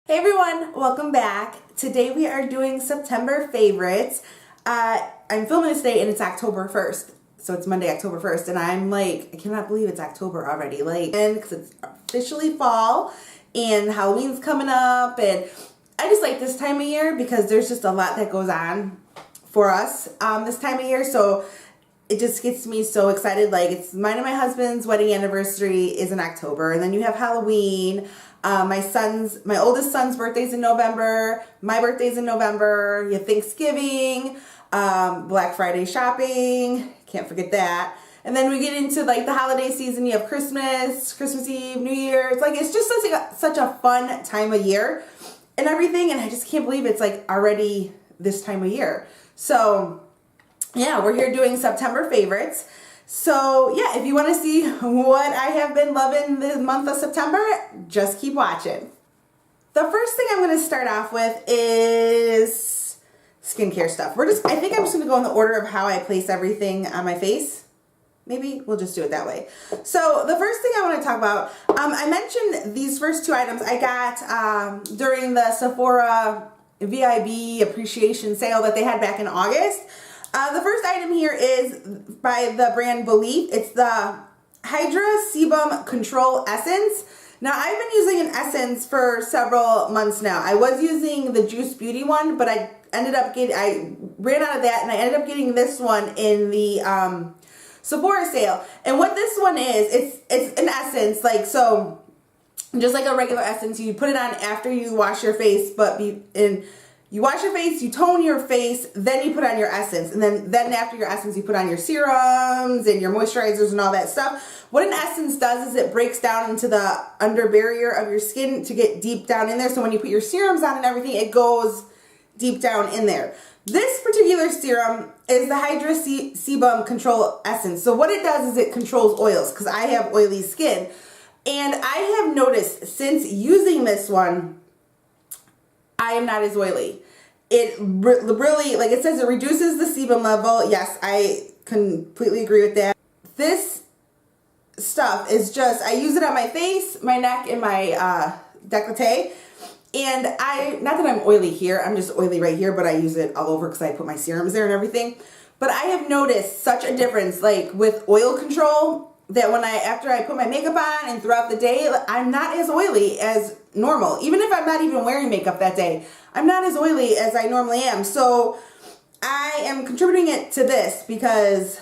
Hey everyone, welcome back. Today we are doing September favorites. I'm filming this today and it's October 1st. So it's Monday, October 1st, and I'm like, I cannot believe it's October already. And because it's officially fall and Halloween's coming up, and I just like this time of year because there's just a lot that goes on for us this time of year. So it just gets me so excited. Like, it's mine and my husband's wedding anniversary is in October, and then you have Halloween. My oldest son's birthday's in November. My birthday's in November. You have Thanksgiving, Black Friday shopping. Can't forget that. And then we get into like the holiday season. You have Christmas, Christmas Eve, New Year. It's just such a fun time of year and everything. And I just can't believe it's like already this time of year. So yeah, we're here doing September favorites. So yeah, if you want to see what I have been loving this month of September, just keep watching. The first thing I'm going to start off with is skincare stuff. I think I'm just going to go in the order of how I place everything on my face. Maybe we'll just do it that way. So the first thing I want to talk about, I mentioned these first two items I got during the Sephora VIB appreciation sale that they had back in August. The first item here is by the brand Belif. It's the Hydra Sebum Control Essence. Now, I've been using an essence for several months now. I was using the Juice Beauty one, but I ran out of that, and I ended up getting this one in the Sephora sale. And what this one is, it's an essence, so just like a regular essence. You put it on after you wash your face, you wash your face, you tone your face, then you put on your essence. And then after your essence, you put on your serums and your moisturizers and all that stuff. What an essence does is it breaks down into the under barrier of your skin to get deep down in there. So when you put your serums on and everything, it goes deep down in there. This particular serum is the Hydra Sebum Control Essence. So what it does is it controls oils, because I have oily skin. And I have noticed since using this one, I am not as oily. It really, like it says, it reduces the sebum level. Yes, I completely agree with that. This stuff is just, I use it on my face, my neck, and my décolleté. And not that I'm oily here, I'm just oily right here, but I use it all over because I put my serums there and everything. But I have noticed such a difference, like with oil control, that after I put my makeup on and throughout the day, I'm not as oily as normal. Even if I'm not even wearing makeup that day, I'm not as oily as I normally am. So I am contributing it to this because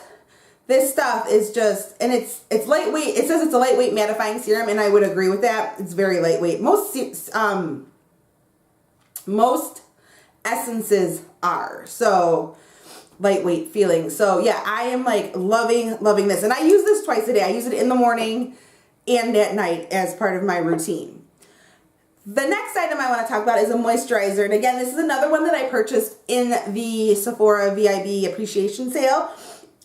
this stuff is just, and it's lightweight. It says it's a lightweight mattifying serum, and I would agree with that. It's very lightweight. Most essences are. So lightweight feeling. So yeah, I am like loving this. And I use this twice a day. I use it in the morning and at night as part of my routine. The next item I want to talk about is a moisturizer. And again, this is another one that I purchased in the Sephora VIB appreciation sale.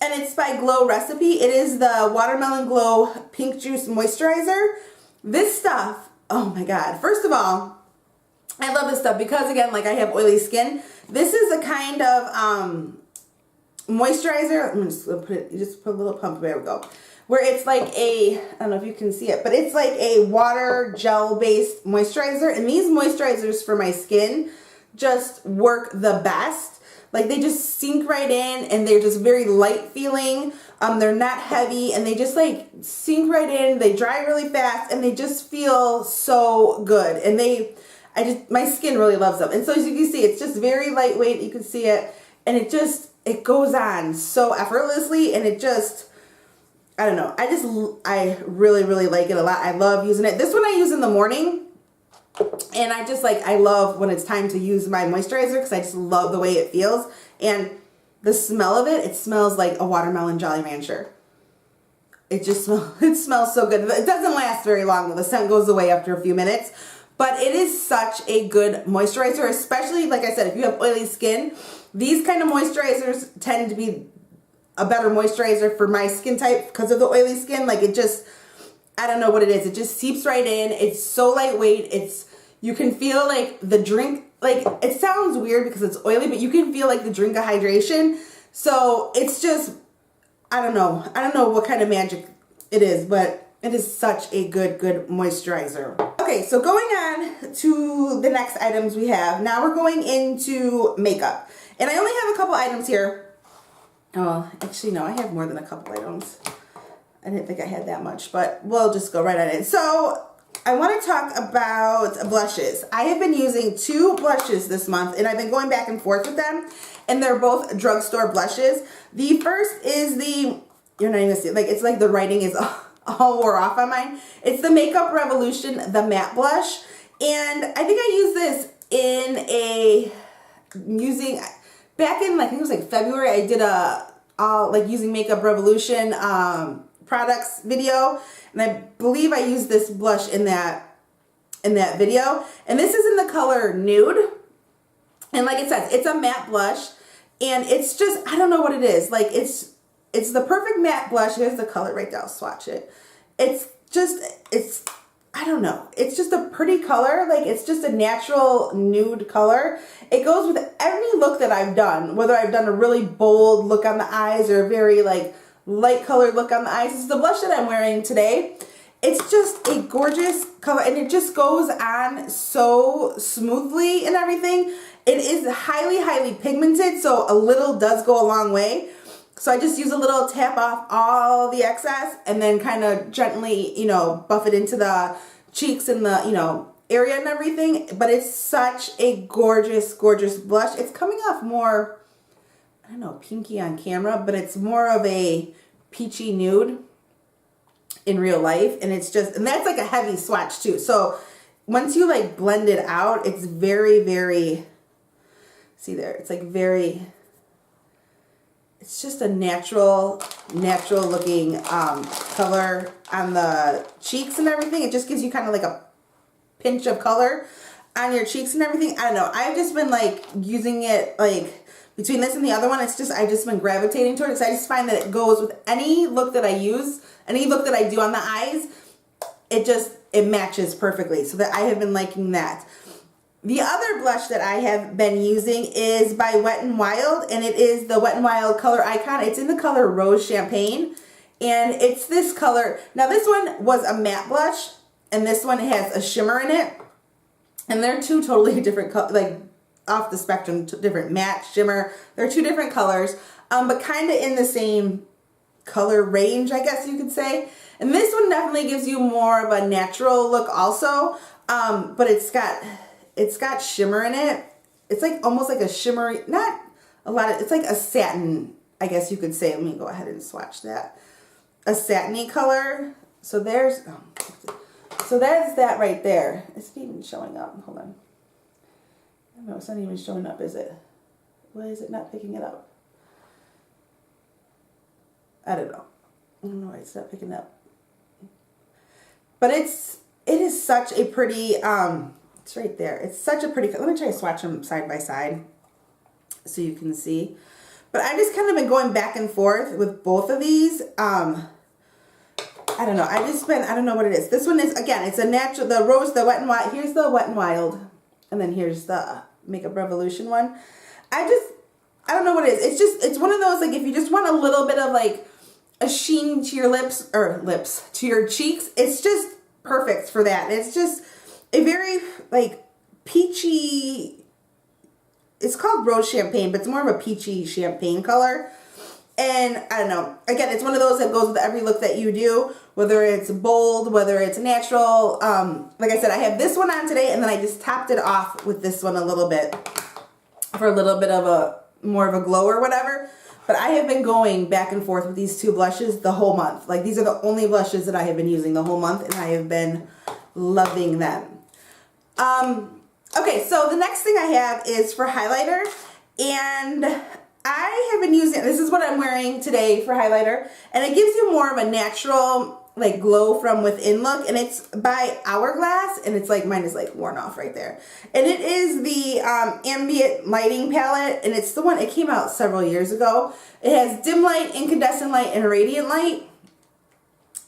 And it's by Glow Recipe. It is the Watermelon Glow Pink Juice Moisturizer. This stuff, oh my God. First of all, I love this stuff because, again, like I have oily skin. This is a kind of moisturizer. I'm just gonna put a little pump. There we go. Where it's like I don't know if you can see it, but it's like a water gel based moisturizer. And these moisturizers for my skin just work the best. Like, they just sink right in, and they're just very light feeling. They're not heavy, and they just like sink right in. They dry really fast, and they just feel so good. And my skin really loves them. And so as you can see, it's just very lightweight. You can see it, and it goes on so effortlessly, and it just, I don't know. I really like it a lot. I love using it. This one I use in the morning, and I love when it's time to use my moisturizer because I just love the way it feels. And the smell of it smells like a watermelon Jolly Rancher. It smells so good. It doesn't last very long. The scent goes away after a few minutes. But it is such a good moisturizer, especially, like I said, if you have oily skin. These kind of moisturizers tend to be a better moisturizer for my skin type because of the oily skin. Like, it just, I don't know what it is. It just seeps right in. It's so lightweight. You can feel like the drink, like, it sounds weird because it's oily, but you can feel like the drink of hydration. So it's just, I don't know what kind of magic it is, but it is such a good moisturizer. Okay, so going on to the next items we have. Now we're going into makeup. And I only have a couple items here. Oh, actually, no, I have more than a couple items. I didn't think I had that much, but we'll just go right on in. So I want to talk about blushes. I have been using 2 blushes this month, and I've been going back and forth with them, and they're both drugstore blushes. The first is the, you're not even gonna see it, like it's like the writing is all wore off on mine. It's the Makeup Revolution, the matte blush, and I think I used this in a, back in, I think it was like February, I did a, like using Makeup Revolution products video, and I believe I used this blush in that video, and this is in the color Nude, and like it says, it's a matte blush, and it's just, I don't know what it is, like it's the perfect matte blush. Here's the color right there, I'll swatch it. It's just, I don't know, it's just a pretty color, like it's just a natural nude color. It goes with any look that I've done, whether I've done a really bold look on the eyes or a very like light colored look on the eyes. This is the blush that I'm wearing today. It's just a gorgeous color, and it just goes on so smoothly and everything. It is highly, highly pigmented, so a little does go a long way. So I just use a little tap off all the excess and then kind of gently, you know, buff it into the cheeks and the, you know, area and everything. But it's such a gorgeous, gorgeous blush. It's coming off more, I don't know, pinky on camera, but it's more of a peachy nude in real life. And it's just, and that's like a heavy swatch too. So once you like blend it out, it's very, very, see there, it's like very, it's just a natural looking color on the cheeks and everything. It just gives you kind of like a pinch of color on your cheeks and everything. I don't know. I've just been like using it like between this and the other one. It's just, I've just been gravitating toward it. So I just find that it goes with any look that I use, any look that I do on the eyes. It matches perfectly. So that I have been liking that. The other blush that I have been using is by Wet n Wild, and it is the Wet n Wild Color Icon. It's in the color Rose Champagne, and it's this color. Now this one was a matte blush, and this one has a shimmer in it, and they're 2 totally different, like off the spectrum, different matte, shimmer. They're 2 different colors, but kind of in the same color range, I guess you could say. And this one definitely gives you more of a natural look also, but it's got shimmer in it. It's like almost like a shimmery, not a lot of, it's like a satin, I guess you could say. Let me go ahead and swatch that. A satiny color. So there's, so that's that right there. It's not even showing up. Hold on. I don't know, it's not even showing up, is it? Why is it not picking it up? I don't know. I don't know why it's not picking up. But it is such a pretty, it's right there. It's such a pretty, let me try to swatch them side by side so you can see. But I've just kind of been going back and forth with both of these. I don't know. I don't know what it is. This one is, again, it's a natural, the Rose, the Wet n Wild. Here's the Wet n Wild. And then here's the Makeup Revolution one. I don't know what it is. It's one of those, like, if you just want a little bit of, like, a sheen to your lips, to your cheeks, it's just perfect for that. It's just a very like peachy, it's called Rose Champagne, but it's more of a peachy champagne color. And I don't know, again, it's one of those that goes with every look that you do, whether it's bold, whether it's natural. Like I said, I have this one on today, and then I just topped it off with this one a little bit for a little bit of a more of a glow or whatever. But I have been going back and forth with these 2 blushes the whole month. Like, these are the only blushes that I have been using the whole month, and I have been loving them. Okay, so the next thing I have is for highlighter, and I have been using, this is what I'm wearing today for highlighter, and it gives you more of a natural, like, glow from within look, and it's by Hourglass, and it's like, mine is like worn off right there. And it is the Ambient lighting palette, and it's the one, it came out several years ago. It has dim light, incandescent light, and radiant light.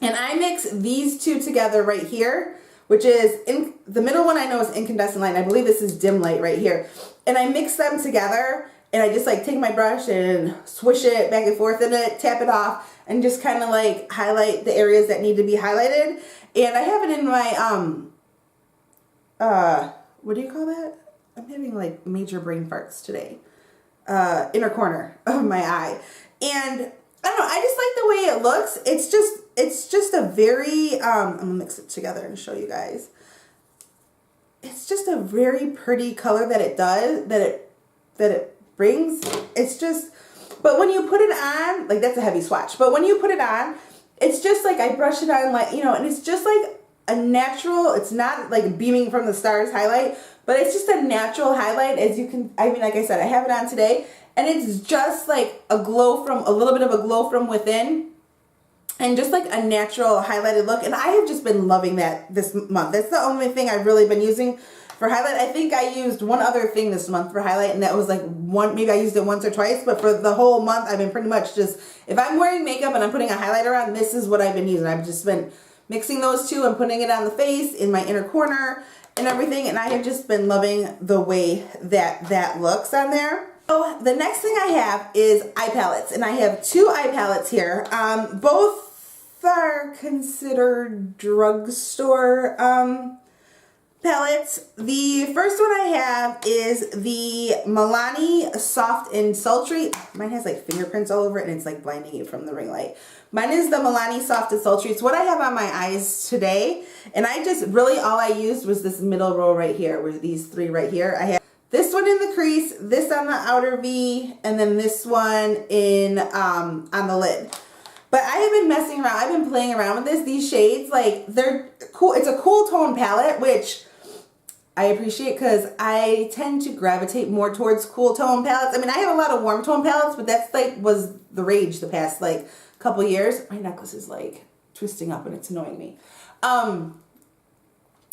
And I mix these 2 together right here, which is, in the middle one I know is incandescent light, and I believe this is dim light right here. And I mix them together, and I just like take my brush and swish it back and forth in it, tap it off, and just kind of like highlight the areas that need to be highlighted. And I have it in my what do you call that? I'm having like major brain farts today. Inner corner of my eye. And I don't know, I just like the way it looks. It's just a very, I'm gonna mix it together and show you guys. It's just a very pretty color that it does, that it brings. It's just, but when you put it on, like that's a heavy swatch, but when you put it on, it's just like I brush it on like, you know, and it's just like a natural, it's not like beaming from the stars highlight, but it's just a natural highlight. As you can, I mean, like I said, I have it on today, and it's just like a glow from, a little bit of a glow from within, and just like a natural highlighted look. And I have just been loving that this month. That's the only thing I've really been using for highlight. I think I used one other thing this month for highlight, and that was like one, maybe I used it once or twice, but for the whole month, I've been pretty much just, if I'm wearing makeup and I'm putting a highlighter on, this is what I've been using. I've just been mixing those two and putting it on the face, in my inner corner, and everything, and I have just been loving the way that looks on there. So the next thing I have is eye palettes, and I have two eye palettes here. Both are considered drugstore palettes. The first one I have is the Milani Soft and Sultry. Mine has like fingerprints all over it, and it's like blinding you from the ring light. Mine is the Milani Soft and Sultry. It's what I have on my eyes today. And I just really, all I used was this middle row right here, where these three right here. I have this one in the crease, this on the outer V, and then this one in on the lid. But I have been messing around. I've been playing around with this. These shades, like, they're cool. It's a cool tone palette, which I appreciate because I tend to gravitate more towards cool tone palettes. I mean, I have a lot of warm tone palettes, but that's like was the rage the past like couple years. My necklace is like twisting up and it's annoying me.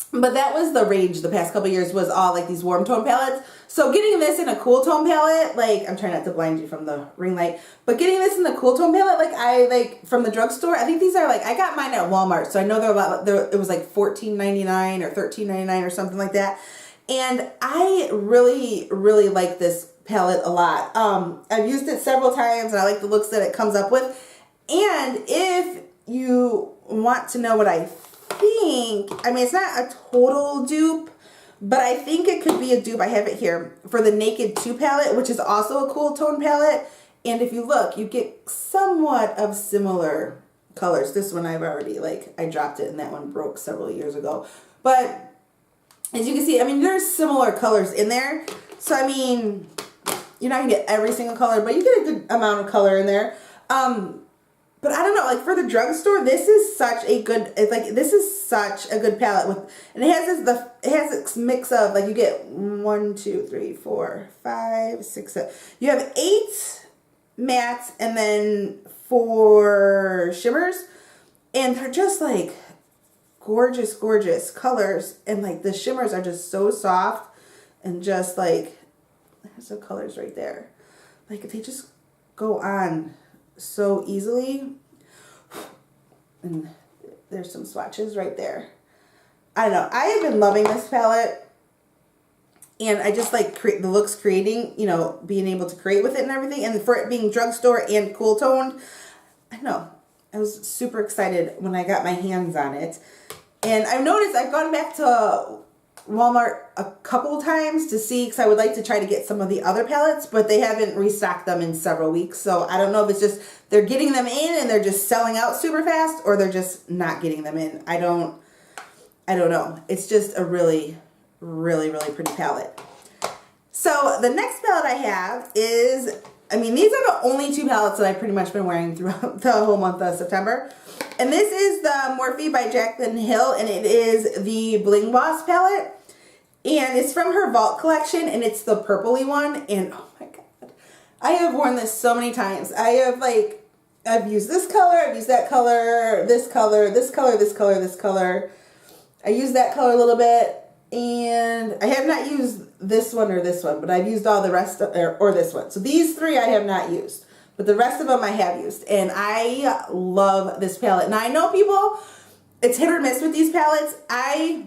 But that was the rage the past couple years, was all like these warm tone palettes. So getting this in a cool tone palette, like, I'm trying not to blind you from the ring light, but getting this in the cool tone palette, like I like from the drugstore, I think these are like, I got mine at Walmart, so I know they're a lot, it was like $14.99 or $13.99 or something like that. And I really, really like this palette a lot. I've used it several times and I like the looks that it comes up with. And if you want to know what I think, I mean, it's not a total dupe, but I think it could be a dupe. I have it here for the Naked 2 palette, which is also a cool tone palette. And if you look, you get somewhat of similar colors. This one I've already, like, I dropped it and that one broke several years ago. But as you can see, I mean, there's similar colors in there. So, I mean, you're not going to get every single color, but you get a good amount of color in there. But I don't know, like for the drugstore, this is such a good, it's like, this is such a good palette with, and it has this, it has this mix of, like you get 1, 2, 3, 4, 5, 6, 7. You have 8 mattes and then 4 shimmers, and they're just like gorgeous, gorgeous colors. And like the shimmers are just so soft and just like, there's the colors right there. Like they just go on so easily. And there's some swatches right there. I don't know. I have been loving this palette. And I just like the looks creating, you know, being able to create with it and everything. And for it being drugstore and cool toned, I don't know. I was super excited when I got my hands on it. And I've noticed I've gone back to Walmart a couple times to see, because I would like to try to get some of the other palettes, but they haven't restocked them in several weeks. So I don't know if it's just they're getting them in and they're just selling out super fast, or they're just not getting them in. I don't know. It's just a really, really, really pretty palette. So the next palette I have is, I mean, these are the only 2 palettes that I've pretty much been wearing throughout the whole month of September. And this is the Morphe by Jaclyn Hill, and it is the Bling Boss palette. And it's from her Vault collection, and it's the purpley one. And oh my god, I have worn this so many times. I have like, I've used this color, I've used that color, this color, this color, this color, this color. I used that color a little bit, and I have not used this one or this one, but I've used all the rest of, or this one. So these 3 I have not used, but the rest of them I have used. And I love this palette. Now I know people, it's hit or miss with these palettes. I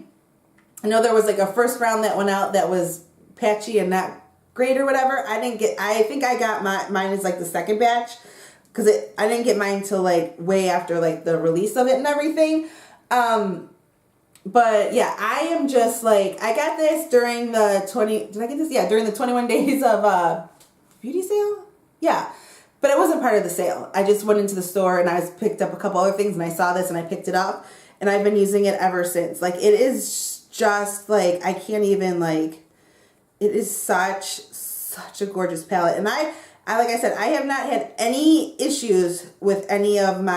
know there was like a first round that went out that was patchy and not great or whatever. I didn't get, I think I got mine is like the second batch, because I didn't get mine till like way after like the release of it and everything. But yeah, I am just like, I got this during the did I get this? Yeah, during the 21 days of beauty sale? Yeah. But it wasn't part of the sale. I just went into the store and I picked up a couple other things and I saw this and I picked it up and I've been using it ever since. Like, it is just like, I can't even like, it is such a gorgeous palette. And I like I said, I have not had any issues with any of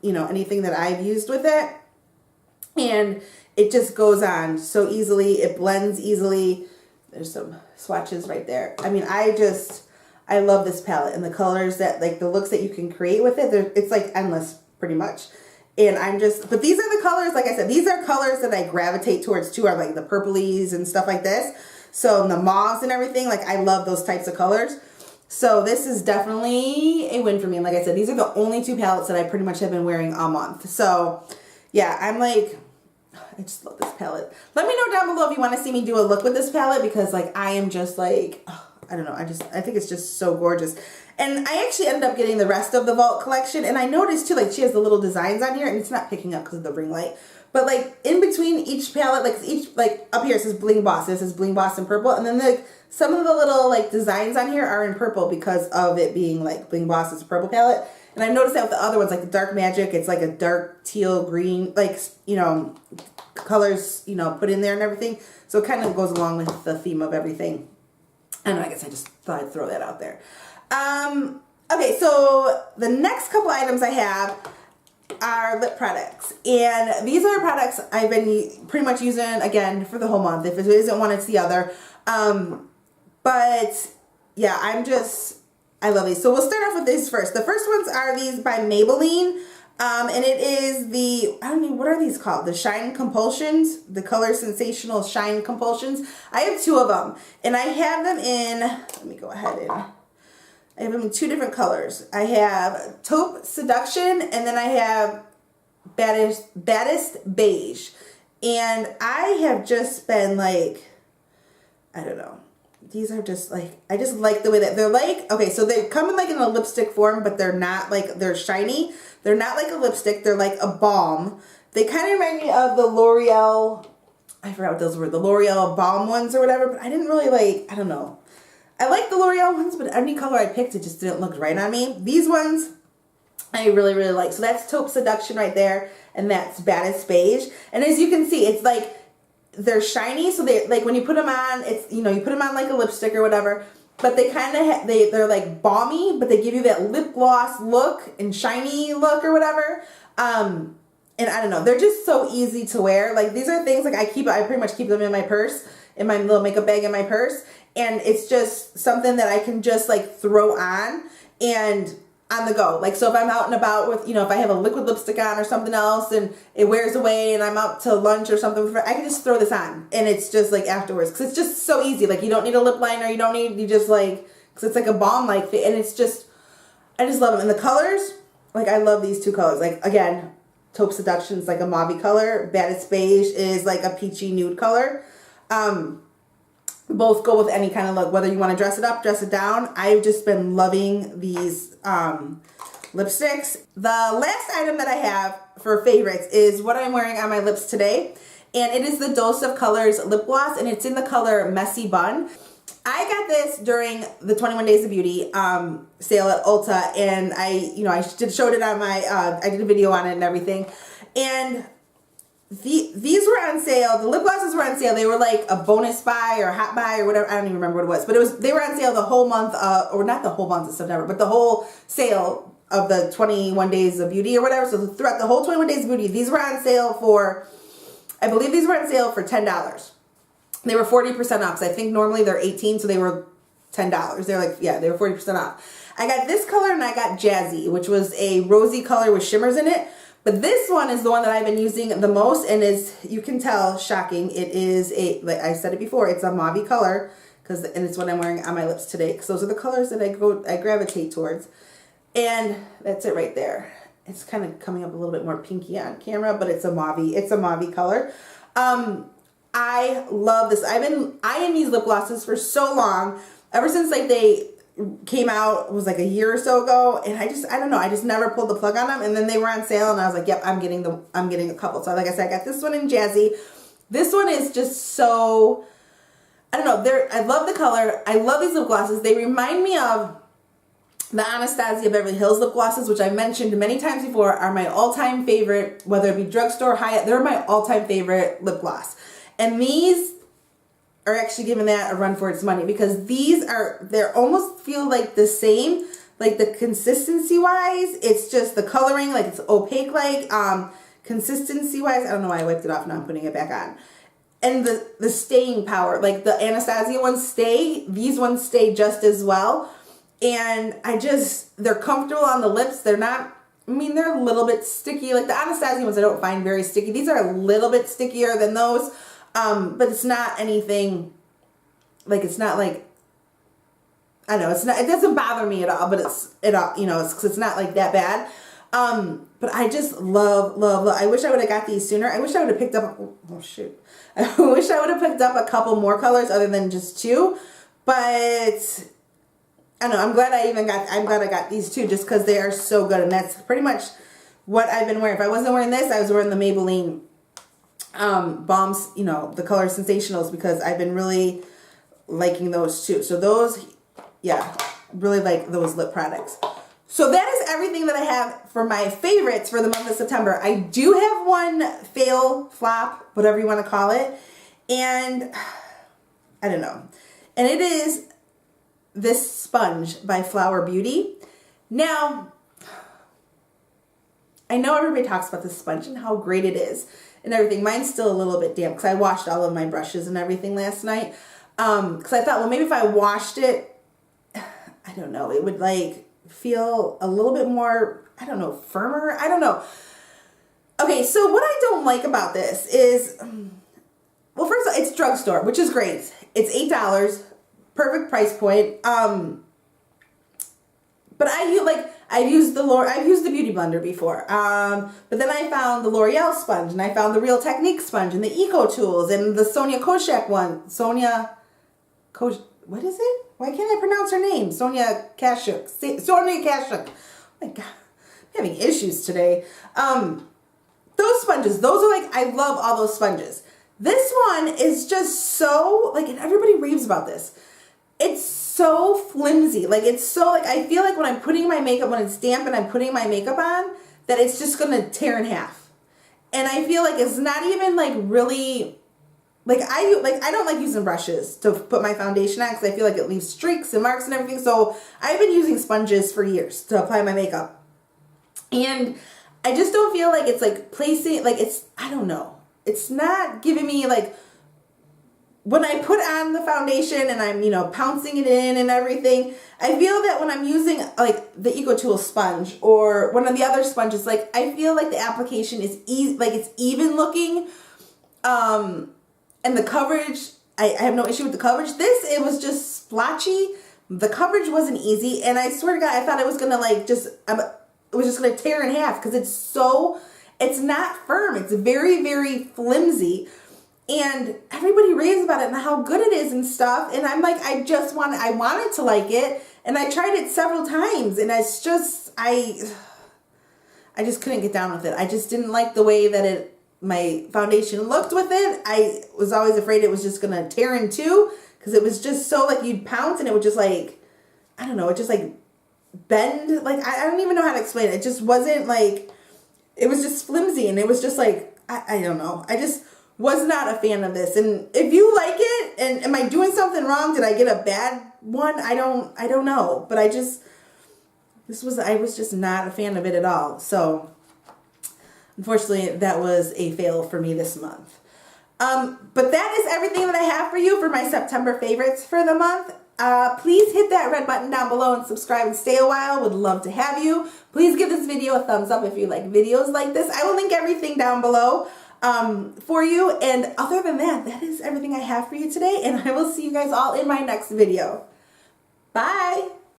anything that I've used with it. And it just goes on so easily. It blends easily. There's some swatches right there. I mean, I love this palette and the colors that, like, the looks that you can create with it. It's like endless pretty much. And but these are the colors, like I said, these are colors that I gravitate towards too, are like the purplies and stuff like this. So the mauves and everything, like, I love those types of colors. So this is definitely a win for me. And like I said, these are the only two palettes that I pretty much have been wearing all month. So yeah, I'm like, I just love this palette. Let me know down below if you want to see me do a look with this palette, because like, I am just like, I don't know. I think it's just so gorgeous. And I actually ended up getting the rest of the Vault collection. And I noticed too, like, she has the little designs on here and it's not picking up because of the ring light. But like in between each palette, like up here it says Bling Boss. It says Bling Boss in purple. And then like some of the little like designs on here are in purple because of it being like Bling Boss is a purple palette. And I've noticed that with the other ones, like the Dark Magic, it's like a dark teal green, like, you know, colors, you know, put in there and everything. So it kind of goes along with the theme of everything. And I guess I just thought I'd throw that out there. Okay, so the next couple items I have are lip products. And these are products I've been pretty much using, again, for the whole month. If it isn't one, it's the other. But yeah, I love these. So we'll start off with these first. The first ones are these by Maybelline. And it is I don't know, what are these called? The Shine Compulsions, the Color Sensational Shine Compulsions. I have two of them, and I have them in, let me go ahead and, I have them in two different colors. I have Taupe Seduction, and then I have Baddest Beige. And I have just been like, I don't know. These are just like, I just like the way that they're like, okay, so they come in like in a lipstick form, but they're not like, they're shiny. They're not like a lipstick. They're like a balm. They kind of remind me of the L'Oreal, I forgot what those were, the L'Oreal balm ones or whatever, but I didn't really like, I don't know. I like the L'Oreal ones, but any color I picked, it just didn't look right on me. These ones, I really, really like. So that's Taupe Seduction right there, and that's Baddest Beige. And as you can see, it's like, they're shiny, so they, like, when you put them on, it's, you know, you put them on like a lipstick or whatever, but they kind of, they're like balmy, but they give you that lip gloss look and shiny look or whatever. And I don't know, they're just so easy to wear. Like, these are things like I pretty much keep them in my purse, in my little makeup bag in my purse, and it's just something that I can just like throw on and on the go. Like, so if I'm out and about with, you know, if I have a liquid lipstick on or something else and it wears away and I'm out to lunch or something, I can just throw this on and it's just like afterwards, because it's just so easy. Like, you don't need a lip liner, you just like, because it's like a balm like thing, and it's just, I just love them. And the colors, like, I love these two colors. Like, again, Taupe Seduction is like a mauve color, Baddest Beige is like a peachy nude color. Both go with any kind of look, whether you want to dress it up, dress it down. I've just been loving these lipsticks. The last item that I have for favorites is what I'm wearing on my lips today. And it is the Dose of Colors lip gloss, and it's in the color Messy Bun. I got this during the 21 Days of Beauty sale at Ulta, and I showed it on my, I did a video on it and everything. And these were on sale. The lip glosses were on sale. They were like a bonus buy or a hot buy or whatever. I don't even remember what it was, but they were on sale the whole month, or not the whole month of September, but the whole sale of the 21 Days of Beauty or whatever. So throughout the whole 21 Days of Beauty, these were on sale for, I believe these were on sale for $10. They were 40% off, because I think normally they're $18, so they were $10. They're like, yeah, they were 40% off. I got this color and I got Jazzy, which was a rosy color with shimmers in it. But this one is the one that I've been using the most, and is, you can tell, shocking, it is a, like I said it before, it's a mauve color, and it's what I'm wearing on my lips today, because those are the colors that I gravitate towards. And that's it right there. It's kind of coming up a little bit more pinky on camera, but it's a mauve color. I love this. I am using lip glosses for so long, ever since like came out, was like a year or so ago, and I don't know, I just never pulled the plug on them, and then they were on sale, and I was like, yep, I'm getting a couple. So like I said, I got this one in Jazzy. This one is just so, I don't know, I love the color. I love these lip glosses. They remind me of the Anastasia Beverly Hills lip glosses, which I mentioned many times before, are my all-time favorite, whether it be drugstore, Hyatt, they're my all-time favorite lip gloss. And these are actually giving that a run for its money, because they almost feel like the same, like the consistency wise. It's just the coloring, like it's opaque, like consistency wise. I don't know why I wiped it off, now I'm putting it back on. And the staying power, like the Anastasia ones stay, these ones stay just as well. And they're comfortable on the lips. They're not, I mean, they're a little bit sticky. Like the Anastasia ones I don't find very sticky. These are a little bit stickier than those. But it's not anything, like, it's not like, I don't know, it doesn't bother me at all, but it's not like that bad. But I just love, I wish I would have got these sooner. I wish I would have picked up, oh shoot. I wish I would have picked up a couple more colors other than just two, but I don't know, I'm glad I got these two, just because they are so good, and that's pretty much what I've been wearing. If I wasn't wearing this, I was wearing the Maybelline balms, the color sensationals, because I've been really liking those too. So those, yeah, really like those lip products. So that is everything that I have for my favorites for the month of September. I do have one fail, flop, whatever you want to call it, and I don't know, and it is this sponge by Flower Beauty. Now, I know everybody talks about this sponge and how great it is and everything. Mine's still a little bit damp because I washed all of my brushes and everything last night. Because I thought, well, maybe if I washed it, I don't know, it would like feel a little bit more, I don't know, firmer. I don't know. Okay, so what I don't like about this is, well, first of all, it's drugstore, which is great. It's $8, perfect price point. But I've used the Beauty Blender before. But then I found the L'Oreal sponge, and I found the Real Technique sponge, and the Eco Tools, and the Sonia Koshak one. What is it? Why can't I pronounce her name? Sonia Kashuk. Oh my God, I'm having issues today. Those sponges, those are like, I love all those sponges. This one is just so, like, and everybody raves about this. It's so flimsy. Like, it's so, like, I feel like when I'm putting my makeup, when it's damp and I'm putting my makeup on, that it's just going to tear in half. And I feel like it's not even, like, really, like, I don't like using brushes to put my foundation on because I feel like it leaves streaks and marks and everything. So I've been using sponges for years to apply my makeup. And I just don't feel like it's, like, placing, like, it's, I don't know. It's not giving me, like, when I put on the foundation and I'm, pouncing it in and everything, I feel that when I'm using, like, the Eco Tool sponge or one of the other sponges, like, I feel like the application is like, it's even looking, and the coverage, I have no issue with the coverage. It was just splotchy. The coverage wasn't easy, and I swear to God, I thought it was gonna, like, it was just gonna tear in half because it's not firm. It's very, very flimsy. And everybody raves about it and how good it is and stuff. And I'm like, I wanted to like it. And I tried it several times. And it's just, I just couldn't get down with it. I just didn't like the way that my foundation looked with it. I was always afraid it was just going to tear in two. Because it was just so, like, you'd pounce and it would just, like, I don't know, it just, like, bend. Like, I don't even know how to explain it. It just wasn't, like, it was just flimsy. And it was just, like, I don't know. I just was not a fan of this. And if you like it, and am I doing something wrong? Did I get a bad one? I don't know. But I was just not a fan of it at all. So unfortunately, that was a fail for me this month. But that is everything that I have for you for my September favorites for the month. Please hit that red button down below and subscribe and stay a while. Would love to have you. Please give this video a thumbs up if you like videos like this. I will link everything down below for you. And other than that, that is everything I have for you today. And I will see you guys all in my next video. Bye.